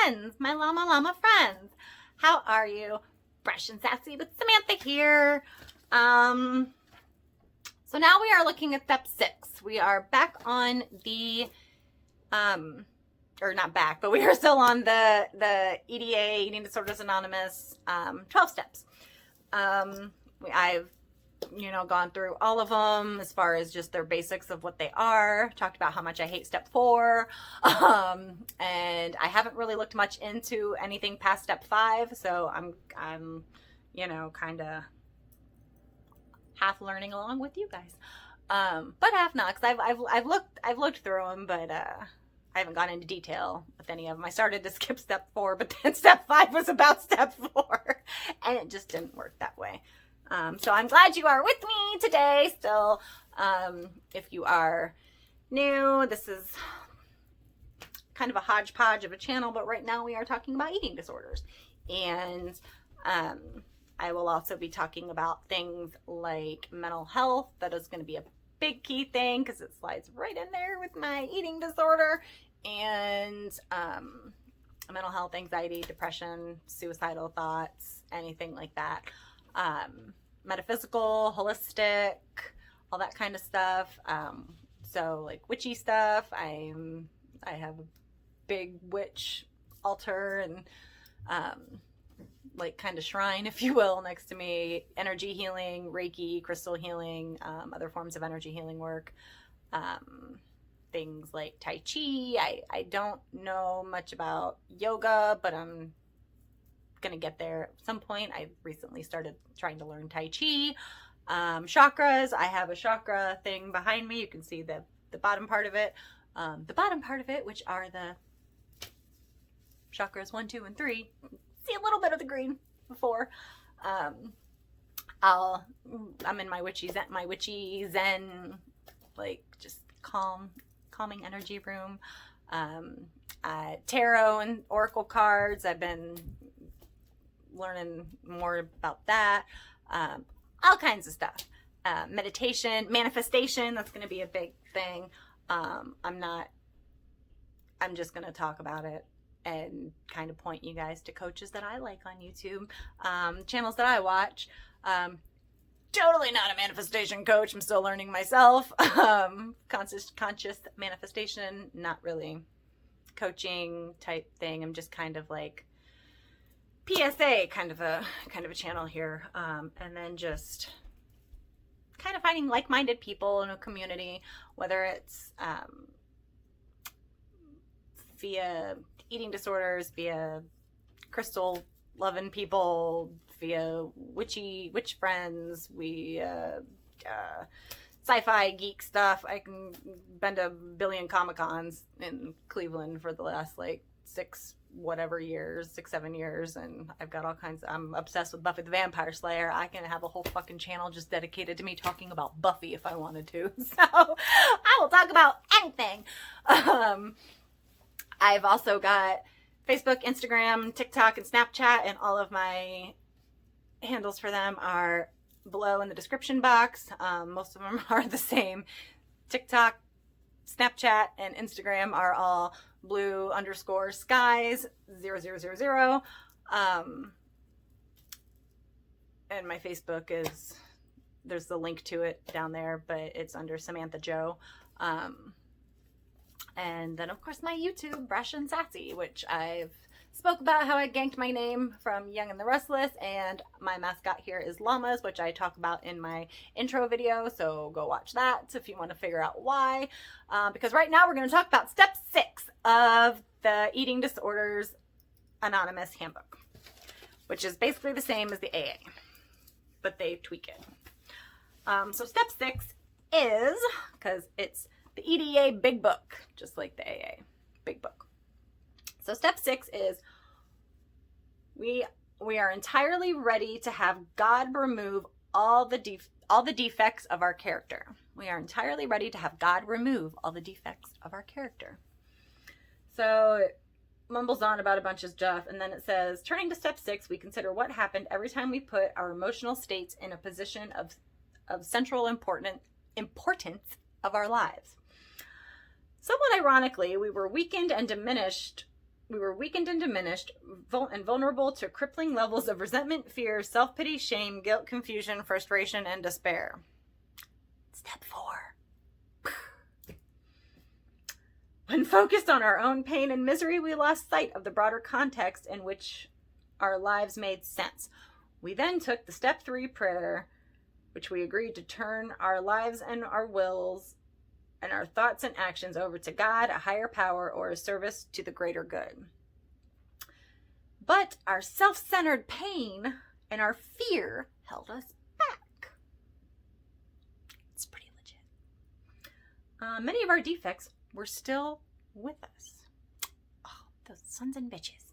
friends, my llama friends. How are you? Brash and Sassy with Samantha here. So now we are looking at step 6. We are back on the, or not back, but we are still on the EDA, Eating Disorders Anonymous, 12 steps. I've gone through all of them as far as just their basics of what they are. Talked about how much I hate step 4. And I haven't really looked much into anything past step 5. So I'm kind of half learning along with you guys. But half not, because I've looked through them, but I haven't gone into detail with any of them. I started to skip step 4, but then step 5 was about step 4, and it just didn't work that way. So I'm glad you are with me today still. If you are new, this is kind of a hodgepodge of a channel, but right now we are talking about eating disorders. And I will also be talking about things like mental health. That is going to be a big key thing because it slides right in there with my eating disorder. And mental health, anxiety, depression, suicidal thoughts, anything like that. Metaphysical, holistic, all that kind of stuff. So like witchy stuff. I have a big witch altar and like kind of shrine, if you will, next to me. Energy healing, Reiki, crystal healing, other forms of energy healing work. Things like Tai Chi. I don't know much about yoga, but I'm gonna get there at some point. I recently started trying to learn Tai Chi. Chakras. I have a chakra thing behind me. You can see the bottom part of it. The bottom part of it, which are the chakras 1, 2, and 3. See a little bit of the green before. I'm in my witchy zen, like just calming energy room. Tarot and oracle cards. I've been learning more about that. All kinds of stuff. Meditation, manifestation. That's going to be a big thing. I'm just going to talk about it and kind of point you guys to coaches that I like on YouTube, channels that I watch. Totally not a manifestation coach. I'm still learning myself. Conscious manifestation, not really coaching type thing. I'm just kind of like PSA kind of a channel here. And then just kind of finding like-minded people in a community, whether it's via eating disorders, via crystal loving people, via witch friends, sci-fi geek stuff. I can been to a billion Comic-Cons in Cleveland for the last 7 years, and I've got all kinds I'm obsessed with Buffy the Vampire Slayer. I can have a whole fucking channel just dedicated to me talking about Buffy if I wanted to. So I will talk about anything. I've also got Facebook, Instagram, TikTok, and Snapchat, and all of my handles for them are below in the description box. Most of them are the same. TikTok, Snapchat, and Instagram are all blue_skies0000. And my Facebook there's the link to it down there, but it's under Samantha Joe. And then, of course, my YouTube, Brash and Sassy, which I've spoke about how I ganked my name from Young and the Restless, and my mascot here is llamas, which I talk about in my intro video, so go watch that if you want to figure out why. Because right now we're going to talk about step 6 of the Eating Disorders Anonymous Handbook, which is basically the same as the AA, but they tweak it. So step 6 is, because it's the EDA Big Book, just like the AA Big Book. So step 6 is we are entirely ready to have God remove all the defects of our character. We are entirely ready to have God remove all the defects of our character. So it mumbles on about a bunch of stuff, and then it says, turning to step 6, we consider what happened every time we put our emotional states in a position of central importance of our lives. Somewhat ironically, we were weakened and diminished We were weakened and diminished, and vulnerable to crippling levels of resentment, fear, self-pity, shame, guilt, confusion, frustration, and despair. Step 4. When focused on our own pain and misery, we lost sight of the broader context in which our lives made sense. We then took the step 3 prayer, which we agreed to turn our lives and our wills and our thoughts and actions over to God, a higher power, or a service to the greater good. But our self-centered pain and our fear held us back. It's pretty legit. Many of our defects were still with us. Oh, those sons and bitches.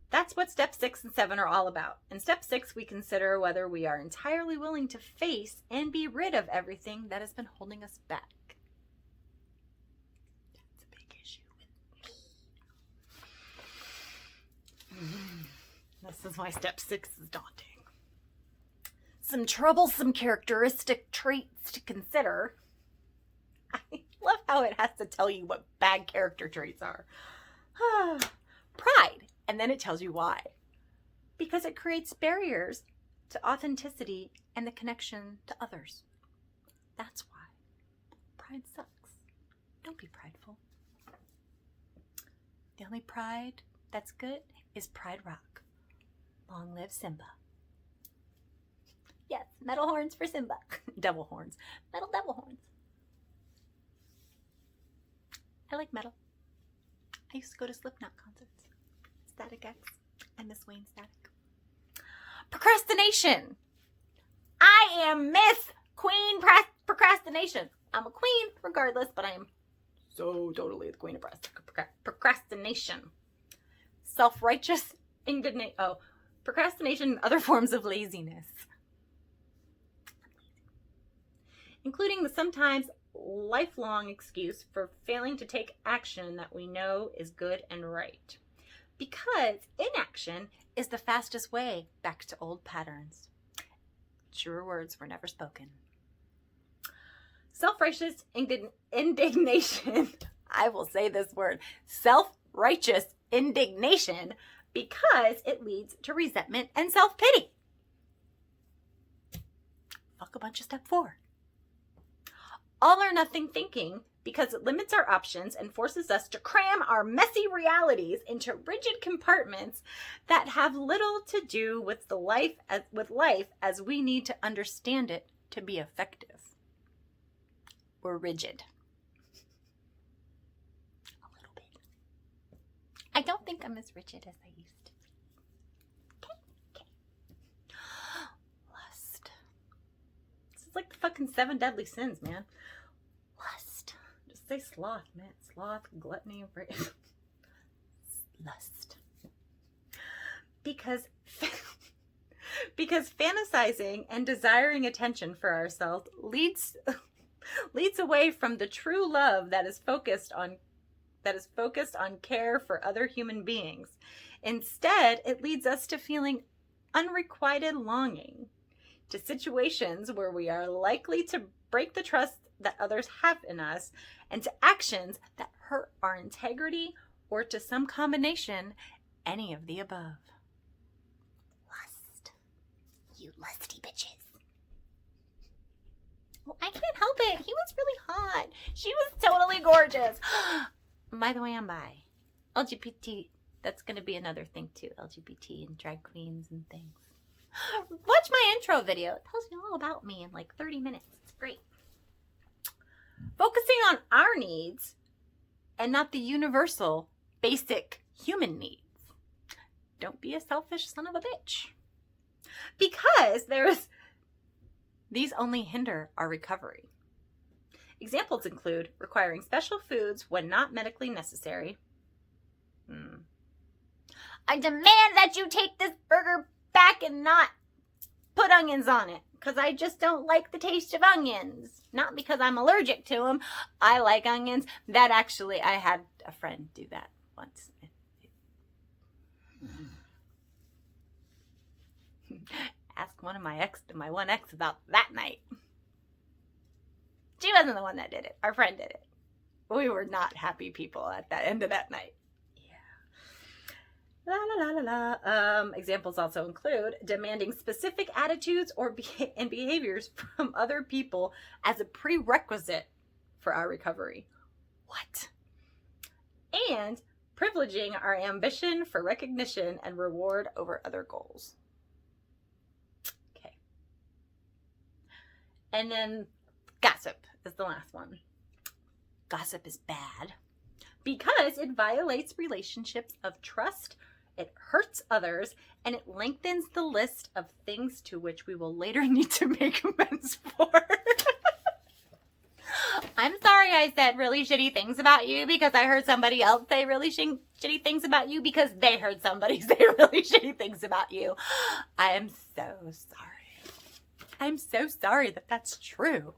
That's what step 6 and 7 are all about. In step 6, we consider whether we are entirely willing to face and be rid of everything that has been holding us back. That's a big issue with me. This is why step 6 is daunting. Some troublesome characteristic traits to consider. I love how it has to tell you what bad character traits are. Pride. And then it tells you why. Because it creates barriers to authenticity and the connection to others. That's why. Pride sucks. Don't be prideful. The only pride that's good is Pride Rock. Long live Simba. Yes, metal horns for Simba. Devil horns. Metal devil horns. I like metal. I used to go to Slipknot concerts. Static X. I miss Wayne Static. Procrastination. I am Miss Queen Procrastination. I'm a queen regardless, but I am so totally the queen of procrastination. Self-righteous indignation. Oh, procrastination and other forms of laziness. Including the sometimes lifelong excuse for failing to take action that we know is good and right. Because inaction is the fastest way back to old patterns. Truer words were never spoken. Self-righteous indignation. I will say this word. Self-righteous indignation, because it leads to resentment and self-pity. Fuck a bunch of step 4. All or nothing thinking, because it limits our options and forces us to cram our messy realities into rigid compartments that have little to do with life as we need to understand it to be effective. We're rigid. A little bit. I don't think I'm as rigid as I used to be. Okay. Lust. This is like the fucking 7 deadly sins, man. Lust. Say sloth, man. Sloth, gluttony, lust. Because fantasizing and desiring attention for ourselves leads away from the true love that is focused on care for other human beings. Instead, it leads us to feeling unrequited longing, to situations where we are likely to break the trust that others have in us, and to actions that hurt our integrity, or to some combination, any of the above. Lust. You lusty bitches. Well, I can't help it. He was really hot. She was totally gorgeous. By the way, I'm bi. LGBT, that's going to be another thing too. LGBT and drag queens and things. Watch my intro video. It tells you all about me in like 30 minutes. It's great. Focusing on our needs and not the universal, basic human needs. Don't be a selfish son of a bitch. Because these only hinder our recovery. Examples include requiring special foods when not medically necessary. I demand that you take this burger back and not put onions on it, because I just don't like the taste of onions. Not because I'm allergic to them. I like onions. That actually, I had a friend do that once. Ask one of my one ex about that night. She wasn't the one that did it. Our friend did it. We were not happy people at that end of that night. La la la la la. Examples also include demanding specific attitudes and behaviors from other people as a prerequisite for our recovery. What? And privileging our ambition for recognition and reward over other goals. Okay. And then gossip is the last one. Gossip is bad because it violates relationships of trust, it hurts others, and it lengthens the list of things to which we will later need to make amends for. I'm sorry I said really shitty things about you because I heard somebody else say really shitty things about you because they heard somebody say really shitty things about you. I am so sorry. I'm so sorry that that's true.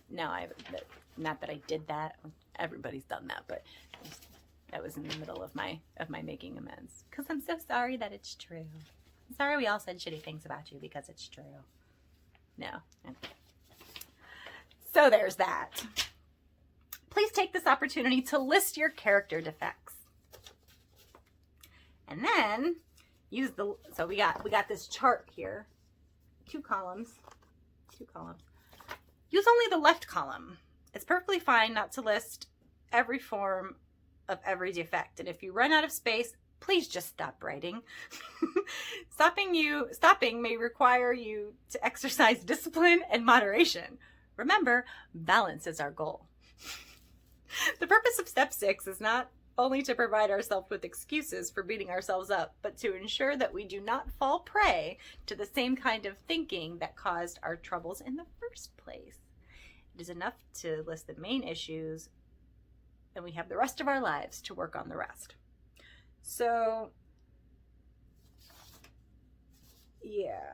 No, not that I did that. Everybody's done that, but that was in the middle of my making amends. Because I'm so sorry that it's true. I'm sorry we all said shitty things about you because it's true. No. So there's that. Please take this opportunity to list your character defects. And then use so we got this chart here. Two columns. Use only the left column. It's perfectly fine not to list every form of every defect. And if you run out of space, please just stop writing. Stopping may require you to exercise discipline and moderation. Remember, balance is our goal. The purpose of step 6 is not only to provide ourselves with excuses for beating ourselves up, but to ensure that we do not fall prey to the same kind of thinking that caused our troubles in the first place. It is enough to list the main issues, and we have the rest of our lives to work on the rest. So, yeah.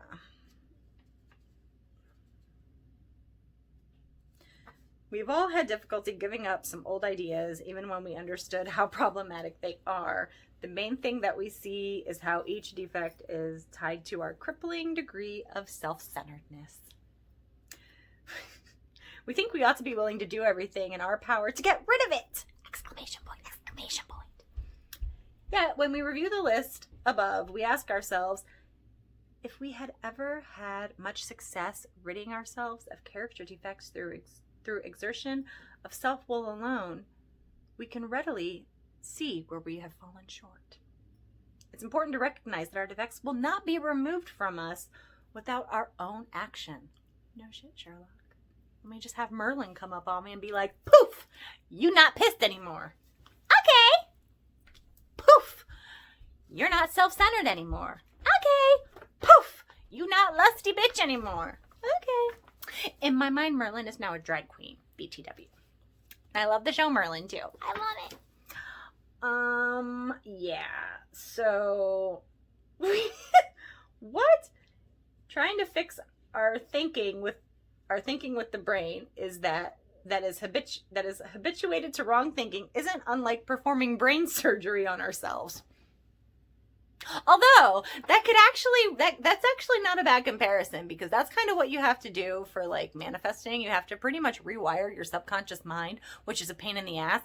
We've all had difficulty giving up some old ideas, even when we understood how problematic they are. The main thing that we see is how each defect is tied to our crippling degree of self-centeredness. We think we ought to be willing to do everything in our power to get rid of it! Exclamation point, exclamation point. Yet, when we review the list above, we ask ourselves, if we had ever had much success ridding ourselves of character defects through exertion of self-will alone, we can readily see where we have fallen short. It's important to recognize that our defects will not be removed from us without our own action. No shit, Sherlock. Let me just have Merlin come up on me and be like, poof, you not pissed anymore. Okay. Poof, you're not self-centered anymore. Okay. Poof, you not lusty bitch anymore. Okay. In my mind, Merlin is now a drag queen. BTW. I love the show Merlin too. I love it. Yeah. So, what? Trying to fix our thinking with the brain is that is habituated to wrong thinking isn't unlike performing brain surgery on ourselves. Although that's actually not a bad comparison, because that's kind of what you have to do for like manifesting. You have to pretty much rewire your subconscious mind, which is a pain in the ass,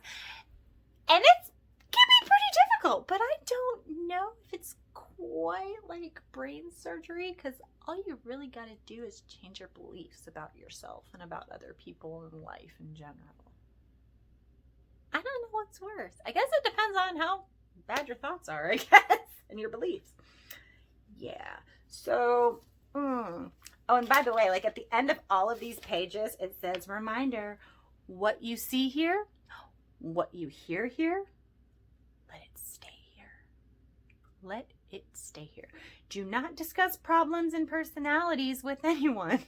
and it can be pretty difficult. But I don't know if it's quite like brain surgery, because all you really got to do is change your beliefs about yourself and about other people and life in general. I don't know what's worse. I guess it depends on how bad your thoughts are, I guess, and your beliefs. Yeah. So, oh, and by the way, like at the end of all of these pages, it says, reminder, what you see here, what you hear here, let it stay here. Let it stay here. Do not discuss problems and personalities with anyone.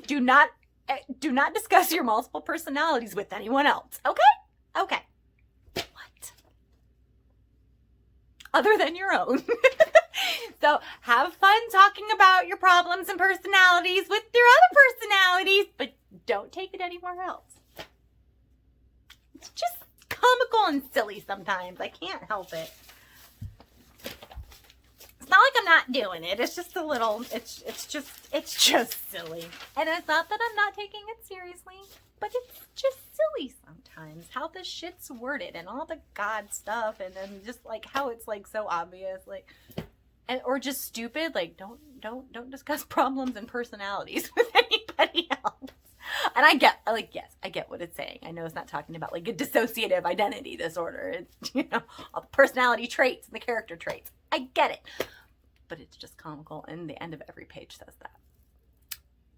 Do not discuss your multiple personalities with anyone else. Okay? Okay. What? Other than your own. So have fun talking about your problems and personalities with your other personalities, but don't take it anywhere else. It's just comical and silly sometimes. I can't help it. It's not like I'm not doing it. It's just a little, it's just silly. And it's not that I'm not taking it seriously, but it's just silly sometimes how the shit's worded and all the God stuff, and then just like how it's like so obvious, like, and or just stupid, like don't discuss problems and personalities with anybody else. And I get, like, yes, I get what it's saying. I know it's not talking about like a dissociative identity disorder. It's, you know, all the personality traits and the character traits. I get it. But it's just comical, and the end of every page says that.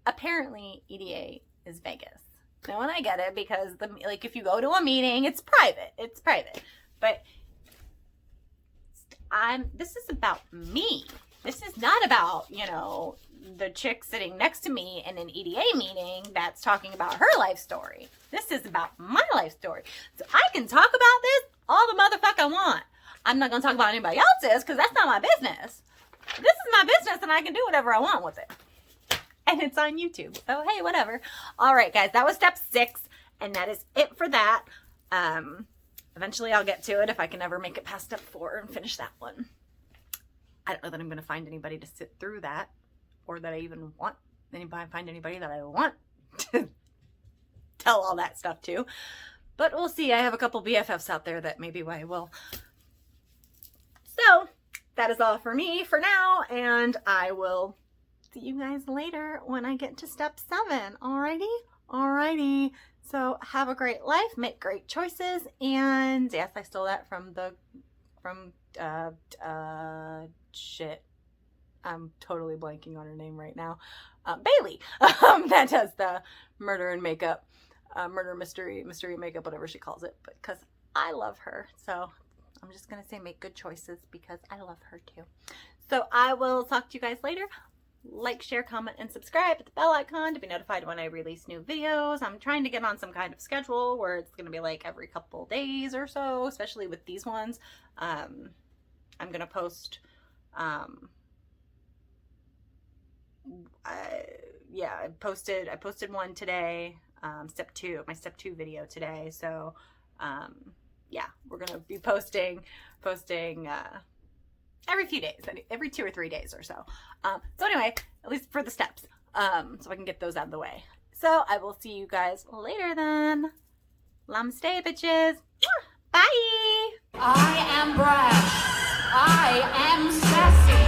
Apparently, EDA is Vegas. Now, and I get it, because like if you go to a meeting, it's private. It's private. But this is about me. This is not about, you know, the chick sitting next to me in an EDA meeting that's talking about her life story. This is about my life story. So I can talk about this all the motherfuck I want. I'm not going to talk about anybody else's, because that's not my business. This is my business, and I can do whatever I want with it. And it's on YouTube. So, hey, whatever. All right, guys, that was step 6, and that is it for that. Eventually, I'll get to it if I can ever make it past step 4 and finish that one. I don't know that I'm going to find anybody to sit through that, or that I even want find anybody that I want to tell all that stuff to. But we'll see. I have a couple BFFs out there that maybe I will. So, that is all for me for now, and I will see you guys later when I get to step 7. Alrighty? Alrighty. So, have a great life, make great choices, and yes, I stole that from shit. I'm totally blanking on her name right now. Bailey, that does the murder and makeup, murder mystery makeup, whatever she calls it, but because I love her, so I'm just going to say make good choices because I love her too. So I will talk to you guys later. Like, share, comment, and subscribe. Hit the bell icon to be notified when I release new videos. I'm trying to get on some kind of schedule where it's going to be like every couple days or so, especially with these ones. I'm going to post, I posted one today, step 2, my step 2 video today. So, yeah, we're going to be posting every few days, every 2 or 3 days or so. So anyway, at least for the steps, so I can get those out of the way. So I will see you guys later then. Namaste, bitches. Bye. I am brash. I am sassy.